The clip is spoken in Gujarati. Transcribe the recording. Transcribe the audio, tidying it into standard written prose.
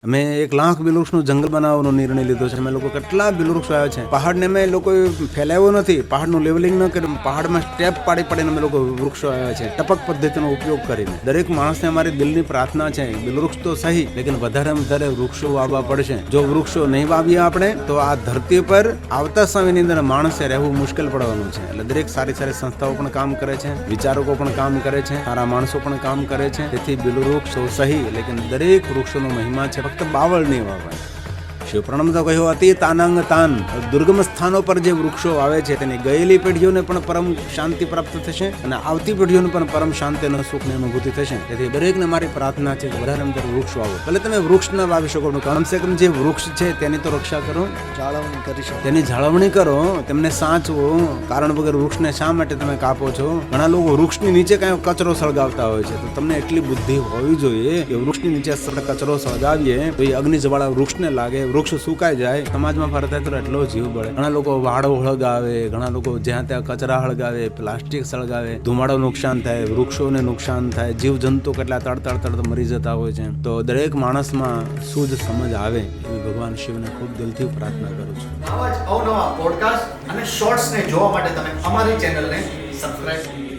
અમે 1 લાખ બિલવૃક્ષનું જંગલ બનાવવાનો નિર્ણય લીધો છે. અમે લોકો કેટલા બિલવૃક્ષો આવ્યા છે. પહાડને અમે લોકો ફેલાવ્યો નથી, પહાડનું લેવલિંગ ન કર્યું, પહાડમાં સ્ટેપ પાડીને અમે લોકો વૃક્ષો આવ્યા છે, ટપક પદ્ધતિનો ઉપયોગ કરીને. દરેક માણસને અમારી દિલની પ્રાર્થના છે, બિલવૃક્ષ તો સહી, લેકિન વધારેમાં વધારે વૃક્ષો વાવવા પડશે. જો વૃક્ષો નહીં વાવીએ આપણે તો આ ધરતી પર આવતા સમયની અંદર માણસે રહેવું મુશ્કેલ પડવાનું છે. એટલે દરેક સારી સારી સંસ્થાઓ પણ કામ કરે છે, વિચારકો પણ કામ કરે છે, સારા માણસો પણ કામ કરે છે. તેથી બિલવૃક્ષો સહી, લેકિન દરેક વૃક્ષોનો મહિમા છે, ફક્ત બાવળ નહીં વાવવાય. શિવ પ્રણમ તો કહ્યું અતિ તાનાંગ તાન. દુર્ગમ સ્થાનો પર જે વૃક્ષો આવે છે તેની ગયેલી પેઢીઓને પણ પરમ શાંતિ પ્રાપ્ત થશે અને આવતી પેઢીઓને પણ પરમ શાંતિ અને સુખની અનુભૂતિ થશે. તેથી દરેકને મારી પ્રાર્થના છે કે વધારે વધારે વૃક્ષ વાવો. ભલે તમે વૃક્ષ ન વાવી શકો, કમસે કમ જે વૃક્ષ છે તેની તો રક્ષા કરો, જાળવણી કરી શકો, તેની જાળવણી કરો, તેમને સાચવો. કારણ વગર વૃક્ષને શા માટે તમે કાપો છો? ઘણા લોકો વૃક્ષની નીચે કઈ કચરો સળગાવતા હોય છે. તો તમને એટલી બુદ્ધિ હોવી જોઈએ કે વૃક્ષની નીચે કચરો સળગાવીએ તો એ અગ્નિ જ્વાળા વૃક્ષને લાગે, વૃક્ષ સુકાઈ જાય, સમાજમાં ફરતા તો એટલો જીવ બળે. ઘણા લોકો વાળો હળગાવે, ઘણા લોકો જ્યાં ત્યાં કચરા હળગાવે, પ્લાસ્ટિક સળગાવે, ધુમાડો નુકસાન થાય, વૃક્ષોને નુકસાન થાય, જીવ જંતુ કેટલા તડતડ મરી જતા હોય છે. તો દરેક માણસમાં સૂઝ સમજ આવે એવી ભગવાન શિવને ખૂબ દિલથી પ્રાર્થના કરું છું. આવા જ અવનવા પોડકાસ્ટ અને શોર્ટ્સને જોવા માટે તમે અમારી ચેનલને સબસ્ક્રાઇબ